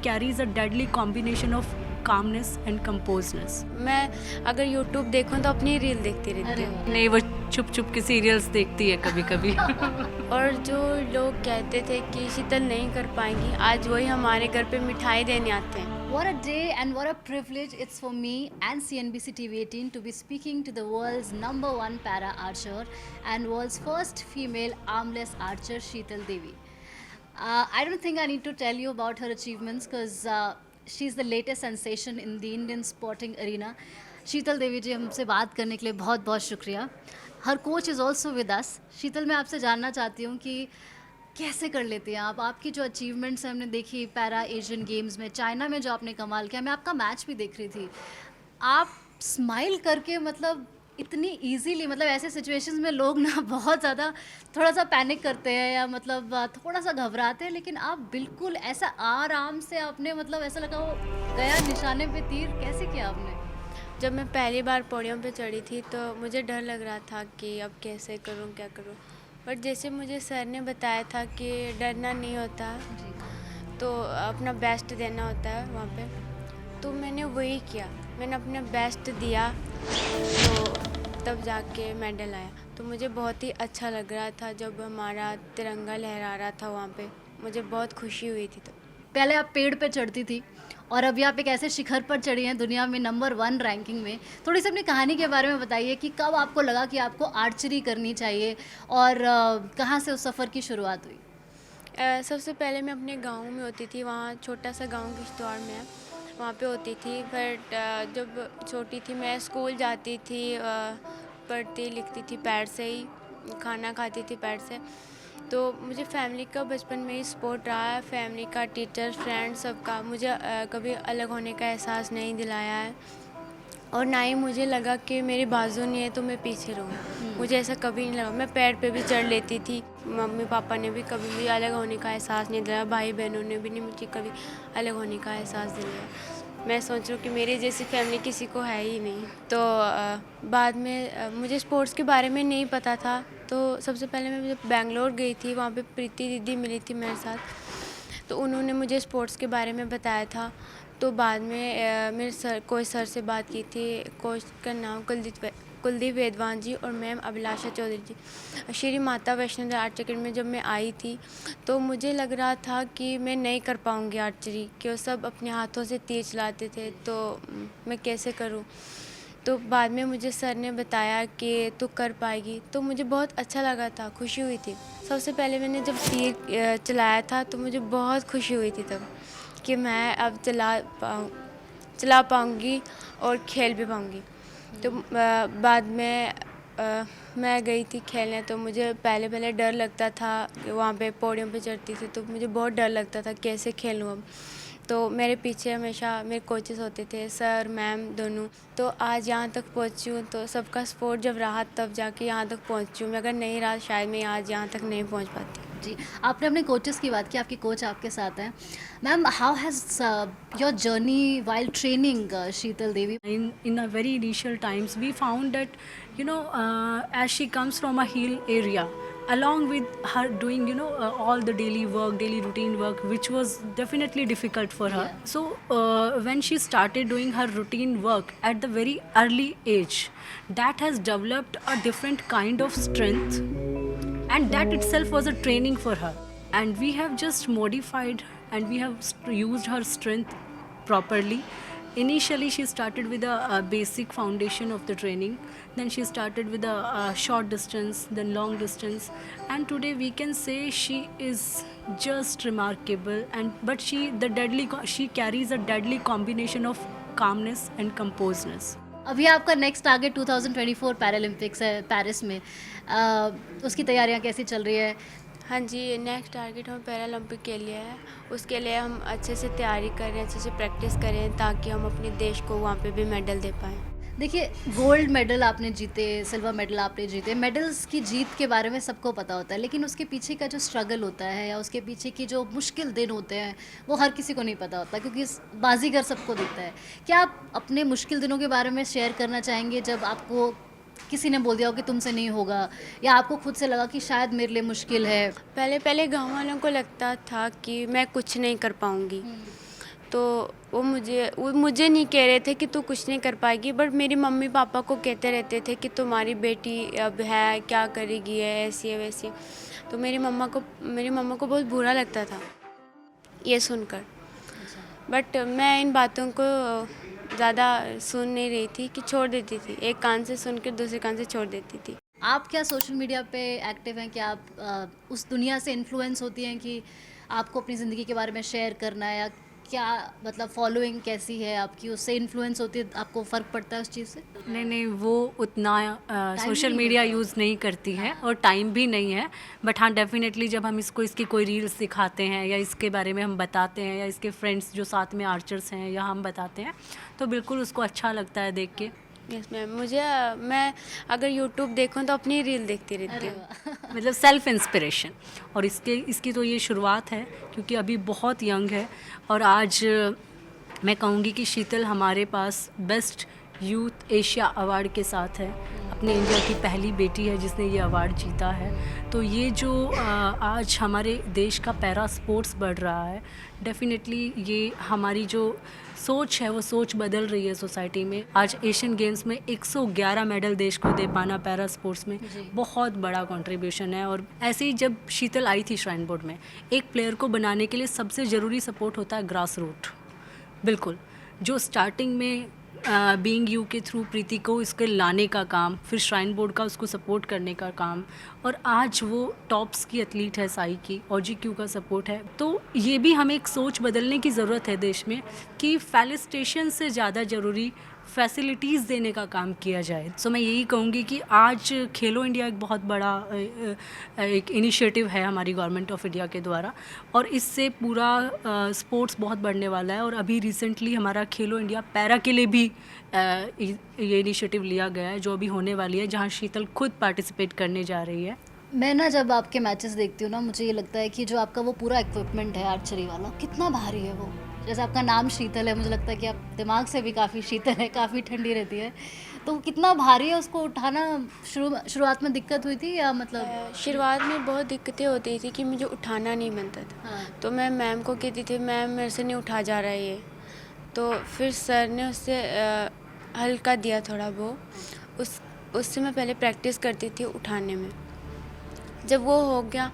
carries a deadly combination of calmness and composedness. मैं अगर YouTube देखूं तो अपनी रील देखती रहती हूँ। नहीं, वो छुप छुप के सीरियल्स देखती है कभी कभी. और जो लोग कहते थे कि शीतल नहीं कर पाएंगी, आज वही हमारे घर पे मिठाई देने आते हैं। What a day and what a privilege it's for me and CNBC TV18 to be speaking to the world's #1 para archer and world's first female armless archer, Sheetal Devi. I don't think I need to tell you about her achievements because she's the latest sensation in the Indian sporting arena. शीतल देवी जी, हमसे बात करने के लिए बहुत बहुत शुक्रिया. Her coach is also with us. Sheetal, मैं आपसे जानना चाहती हूँ कि कैसे कर लेती हैं आप? आपकी जो अचीवमेंट्स हैं हमने देखी पैरा एशियन गेम्स में, चाइना में जो आपने कमाल किया, मैं आपका मैच भी देख रही थी. आप स्माइल करके मतलब इतनी इजीली, मतलब ऐसे सिचुएशंस में लोग ना बहुत ज़्यादा थोड़ा सा पैनिक करते हैं या मतलब थोड़ा सा घबराते हैं, लेकिन आप बिल्कुल ऐसा आराम से आपने, मतलब ऐसा लगा वो गया निशाने पे तीर. कैसे किया आपने? जब मैं पहली बार पोडियम पे चढ़ी थी तो मुझे डर लग रहा था कि अब कैसे करूं, क्या करूं. बट जैसे मुझे सर ने बताया था कि डरना नहीं होता, तो अपना बेस्ट देना होता है वहाँ पे, तो मैंने वही किया. मैंने अपना बेस्ट दिया, तो तब जाके मेडल आया. तो मुझे बहुत ही अच्छा लग रहा था जब हमारा तिरंगा लहरा रहा था वहाँ पे. मुझे बहुत खुशी हुई थी. तो पहले आप पेड़ पे चढ़ती थी और अभी आप एक ऐसे शिखर पर चढ़ी हैं दुनिया में #1 रैंकिंग में. थोड़ी सी अपनी कहानी के बारे में बताइए कि कब आपको लगा कि आपको आर्चरी करनी चाहिए और कहाँ से उस सफ़र की शुरुआत हुई? सबसे पहले मैं अपने गांव में होती थी. वहाँ छोटा सा गांव किश्तवाड़ में है, वहाँ पे होती थी. बट जब छोटी थी मैं स्कूल जाती थी, पढ़ती लिखती थी पैर से ही, खाना खाती थी पैर से. तो मुझे फैमिली का बचपन में ही सपोर्ट रहा है. फैमिली का, टीचर, फ्रेंड, सबका. मुझे कभी अलग होने का एहसास नहीं दिलाया है और ना ही मुझे लगा कि मेरी बाजू नहीं है तो मैं पीछे रहूँ. मुझे ऐसा कभी नहीं लगा. मैं पेड़ पे भी चढ़ लेती थी. मम्मी पापा ने भी कभी भी अलग होने का एहसास नहीं दिलाया. भाई बहनों ने भी नहीं मुझे कभी अलग होने का एहसास दिलाया. मैं सोच रही हूँ कि मेरी जैसी फैमिली किसी को है ही नहीं. तो बाद में मुझे स्पोर्ट्स के बारे में नहीं पता था. तो सबसे पहले मैं जब बेंगलोर गई थी, वहाँ पे प्रीति दीदी मिली थी मेरे साथ, तो उन्होंने मुझे स्पोर्ट्स के बारे में बताया था. तो बाद में मेरे सर से बात की थी. कोच का नाम कुलदीप वेदवान जी और मैम अभिलाषा चौधरी जी. श्री माता वैष्णो देवी आर्चरी अकेडमी में जब मैं आई थी तो मुझे लग रहा था कि मैं नहीं कर पाऊँगी आर्चरी, कि वो सब अपने हाथों से तीर चलाते थे, तो मैं कैसे करूँ. तो बाद में मुझे सर ने बताया कि तू कर पाएगी, तो मुझे बहुत अच्छा लगा था, खुशी हुई थी. सबसे पहले मैंने जब तीर चलाया था तो मुझे बहुत खुशी हुई थी तब, कि मैं अब चला पाऊँगी और खेल भी पाऊँगी. तो बाद में मैं गई थी खेलने. तो मुझे पहले डर लगता था कि वहाँ पे पोडियम पे चढ़ती थी तो मुझे बहुत डर लगता था कैसे खेलूँ अब. तो मेरे पीछे हमेशा मेरे कोचेस होते थे, सर मैम दोनों. तो आज यहाँ तक पहुँची हूँ, तो सबका सपोर्ट जब रहा तब जाके यहाँ तक पहुँची हूँ. मैं अगर नहीं रहा शायद मैं आज यहाँ तक नहीं पहुँच पाती. जी, आपने अपने कोचेस की बात की, आपके कोच आपके साथ हैं. Ma'am, how has your journey while training Sheetal Devi? In a very initial times, we found that, as she comes from a hill area, along with her doing, all the daily routine work, which was definitely difficult for her. Yeah. So when she started doing her routine work at the very early age, that has developed a different kind of strength, and that itself was a training for her. And we have just modified and we have used her strength properly. Initially, she started with a basic foundation of the training. Then she started with a short distance, then long distance, and today we can say she is just remarkable. But she carries a deadly combination of calmness and composedness. अभी आपका next target 2024 Paralympics है Paris में. उसकी तैयारियां कैसी चल रही है? हाँ जी, नेक्स्ट टारगेट हम पैरालंपिक के लिए है. उसके लिए हम अच्छे से तैयारी करें, अच्छे से प्रैक्टिस करें, ताकि हम अपने देश को वहाँ पे भी मेडल दे पाएँ. देखिए, गोल्ड मेडल आपने जीते, सिल्वर मेडल आपने जीते. मेडल्स की जीत के बारे में सबको पता होता है, लेकिन उसके पीछे का जो स्ट्रगल होता है या उसके पीछे की जो मुश्किल दिन होते हैं वो हर किसी को नहीं पता होता, क्योंकि बाजीगर सबको दिखता है. क्या आप अपने मुश्किल दिनों के बारे में शेयर करना चाहेंगे, जब आपको किसी ने बोल दिया हो कि तुमसे नहीं होगा, या आपको खुद से लगा कि शायद मेरे लिए मुश्किल है? पहले गाँव वालों को लगता था कि मैं कुछ नहीं कर पाऊँगी. तो वो मुझे नहीं कह रहे थे कि तू कुछ नहीं कर पाएगी, बट मेरी मम्मी पापा को कहते रहते थे कि तुम्हारी बेटी अब है, क्या करेगी, है ऐसी है वैसी है। तो मेरी मम्मा को बहुत बुरा लगता था ये सुनकर, बट मैं इन बातों को ज़्यादा सुन नहीं रही थी कि छोड़ देती थी, एक कान से सुनकर दूसरे कान से छोड़ देती थी। आप क्या सोशल मीडिया पे एक्टिव हैं? क्या आप उस दुनिया से इन्फ्लुएंस होती हैं कि आपको अपनी ज़िंदगी के बारे में शेयर करना है, या क्या मतलब फॉलोइंग कैसी है आपकी, उससे इन्फ्लुएंस होती है, आपको फ़र्क पड़ता है उस चीज़ से? नहीं, वो उतना सोशल नहीं मीडिया मिलता। यूज़ नहीं करती है और टाइम भी नहीं है। बट हाँ, डेफ़िनेटली जब हम इसकी कोई रील्स दिखाते हैं या इसके बारे में हम बताते हैं या इसके फ्रेंड्स जो साथ में आर्चर्स हैं या हम बताते हैं, तो बिल्कुल उसको अच्छा लगता है देख के। यस मैम, मैं अगर यूट्यूब देखूं तो अपनी रील देखती रहती अरे हूँ। वाह। मतलब सेल्फ इंस्पिरेशन। और इसकी तो ये शुरुआत है क्योंकि अभी बहुत यंग है। और आज मैं कहूँगी कि शीतल हमारे पास बेस्ट यूथ एशिया अवार्ड के साथ है, अपने इंडिया की पहली बेटी है जिसने ये अवार्ड जीता है। तो ये जो आज हमारे देश का पैरा स्पोर्ट्स बढ़ रहा है, डेफिनेटली ये हमारी जो सोच है वो सोच बदल रही है सोसाइटी में। आज एशियन गेम्स में 111 मेडल देश को दे पाना पैरा स्पोर्ट्स में बहुत बड़ा कंट्रीब्यूशन है। और ऐसे ही जब शीतल आई थी श्राइन बोर्ड में, एक प्लेयर को बनाने के लिए सबसे ज़रूरी सपोर्ट होता है ग्रास रूट। बिल्कुल, जो स्टार्टिंग में बीइंग यू के थ्रू प्रीति को इसके लाने का काम, फिर श्राइन बोर्ड का उसको सपोर्ट करने का काम, और आज वो टॉप्स की एथलीट है साई की, और GQ का सपोर्ट है। तो ये भी हमें एक सोच बदलने की ज़रूरत है देश में कि फेलिसिटेशन से ज़्यादा ज़रूरी फैसिलिटीज़ देने का काम किया जाए। सो मैं यही कहूँगी कि आज खेलो इंडिया एक बहुत बड़ा एक इनिशिएटिव है हमारी गवर्नमेंट ऑफ इंडिया के द्वारा, और इससे पूरा स्पोर्ट्स बहुत बढ़ने वाला है। और अभी रिसेंटली हमारा खेलो इंडिया पैरा के लिए भी ये इनिशिएटिव लिया गया है जो अभी होने वाली है, जहाँ शीतल खुद पार्टिसिपेट करने जा रही है। मैं ना जब आपके मैचेस देखती हूँ ना, मुझे ये लगता है कि जो आपका वो पूरा इक्विपमेंट है आर्चरी वाला, कितना भारी है वो। जैसे आपका नाम शीतल है, मुझे लगता है कि आप दिमाग से भी काफ़ी शीतल है, काफ़ी ठंडी रहती है, तो कितना भारी है, उसको उठाना शुरुआत में दिक्कत हुई थी या मतलब? शुरुआत में बहुत दिक्कतें होती थी कि मुझे उठाना नहीं बनता था। हाँ। तो मैं मैम को कहती थी, मैम मेरे से नहीं उठा जा रहा है ये। तो फिर सर ने उससे हल्का दिया थोड़ा वो, उससे मैं पहले प्रैक्टिस करती थी उठाने में। जब वो हो गया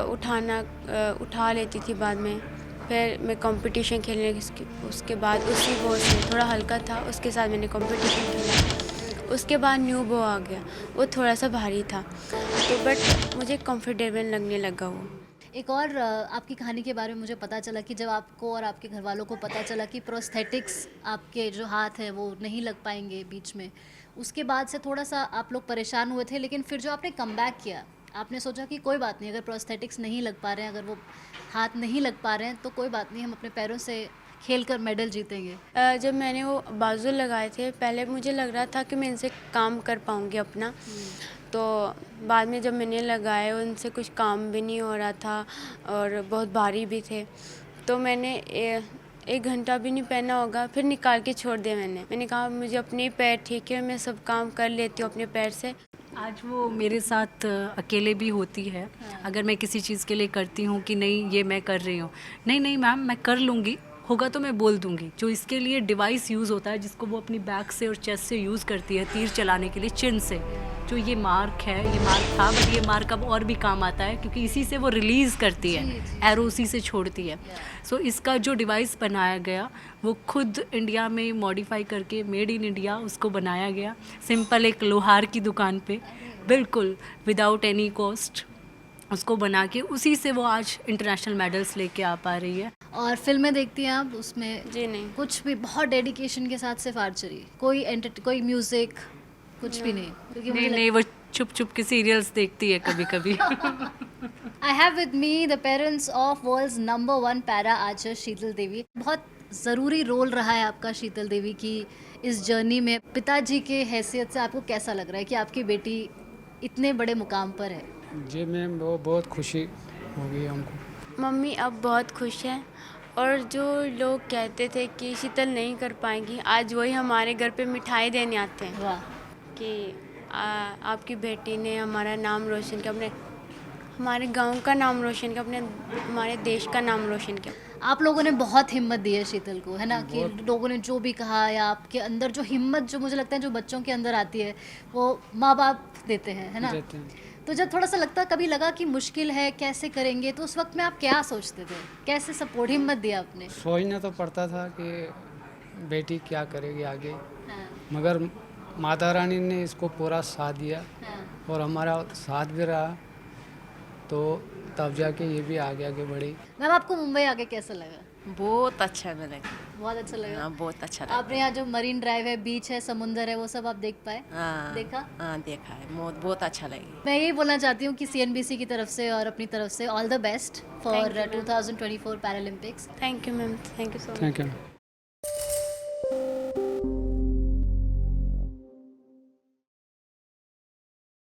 उठा लेती थी बाद में। फिर मैं कंपटीशन खेलने उसके बाद उसी बो से, थोड़ा हल्का था, उसके साथ मैंने कंपटीशन खेला। उसके बाद न्यू बो आ गया, वो थोड़ा सा भारी था, तो बट मुझे कंफर्टेबल लगने लगा वो। एक और आपकी कहानी के बारे में मुझे पता चला कि जब आपको और आपके घर वालों को पता चला कि प्रोस्थेटिक्स आपके जो हाथ हैं वो नहीं लग पाएंगे बीच में, उसके बाद से थोड़ा सा आप लोग परेशान हुए थे, लेकिन फिर जो आपने कमबैक किया, आपने सोचा कि कोई बात नहीं, अगर प्रोस्थेटिक्स नहीं लग पा रहे हैं, अगर वो हाथ नहीं लग पा रहे हैं, तो कोई बात नहीं, हम अपने पैरों से खेल कर मेडल जीतेंगे। जब मैंने वो बाजू लगाए थे, पहले मुझे लग रहा था कि मैं इनसे काम कर पाऊँगी अपना, तो बाद में जब मैंने लगाए उनसे कुछ काम भी नहीं हो रहा था और बहुत भारी भी थे। तो मैंने 1 घंटा भी नहीं पहना होगा, फिर निकाल के छोड़ दिया मैंने कहा मुझे अपने पैर ठीक है, मैं सब काम कर लेती हूँ अपने पैर से। आज वो मेरे साथ अकेले भी होती है। अगर मैं किसी चीज़ के लिए करती हूँ कि नहीं ये मैं कर रही हूँ, नहीं मैम मैं कर लूँगी, होगा तो मैं बोल दूँगी। जो इसके लिए डिवाइस यूज़ होता है जिसको वो अपनी बैक से और चेस्ट से यूज़ करती है तीर चलाने के लिए, चिन से, जो ये मार्क है, ये मार्क था, बट ये मार्क अब और भी काम आता है क्योंकि इसी से वो रिलीज़ करती है, एरो उसी से छोड़ती है। सो इसका जो डिवाइस बनाया गया वो खुद इंडिया में मॉडिफाई करके मेड इन इंडिया उसको बनाया गया, सिंपल एक लोहार की दुकान पे, बिल्कुल विदाउट एनी कॉस्ट उसको बना के, उसी से वो आज इंटरनेशनल मेडल्स लेके आ पा रही है। और फिल्में देखती हैं आप, उसमें जी नहीं, कुछ भी बहुत डेडिकेशन के साथ सिर्फ आर्चरी, कोई म्यूज़िक कुछ भी नहीं? क्योंकि नहीं वो छुप छुप के सीरियल्स देखती है कभी कभी। I have with me the parents of world's number 1 para archer Sheetal Devi. बहुत ज़रूरी रोल रहा है आपका शीतल देवी की इस जर्नी में। पिताजी के हैसियत से आपको कैसा लग रहा है कि आपकी बेटी इतने बड़े मुकाम पर है? जी मैम, वो बहुत खुशी हो गई हमको। मम्मी अब बहुत खुश हैं, और जो लोग कहते थे कि शीतल नहीं कर पाएंगी, आज वही हमारे घर पे मिठाई देने आते हैं वाह। कि आपकी बेटी ने हमारा नाम रोशन किया, हमारे गांव का नाम रोशन किया, हमारे देश का नाम रोशन किया। आप लोगों ने बहुत हिम्मत दी है शीतल को, है ना, कि लोगों ने जो भी कहा या आपके अंदर जो हिम्मत, जो मुझे लगता है जो बच्चों के अंदर आती है वो माँ बाप देते हैं, है ना। देते हैं। तो जब थोड़ा सा लगता, कभी लगा कि मुश्किल है कैसे करेंगे, तो उस वक्त में आप क्या सोचते थे, कैसे सपोर्ट हिम्मत दिया आपने? सोचना तो पड़ता था कि बेटी क्या करेगी आगे, हाँ, मगर माता रानी ने इसको पूरा साथ दिया हाँ। और हमारा साथ भी रहा, तो तब जाके ये भी आगे बढ़ी। मैम आपको मुंबई आके कैसा लगा? बहुत अच्छा लगा। बहुत अच्छा लगा। हाँ बहुत अच्छा लगा। आपने यहाँ जो मरीन ड्राइव है, बीच है, समुंदर है, वो सब आप देख पाए? हाँ देखा? हाँ देखा है, बहुत अच्छा लगा। मैं यही बोलना चाहती हूँ कि सीएनबीसी की तरफ से और अपनी तरफ से all the best for 2024 Paralympics. Thank you ma'am, thank you so much. Thank you.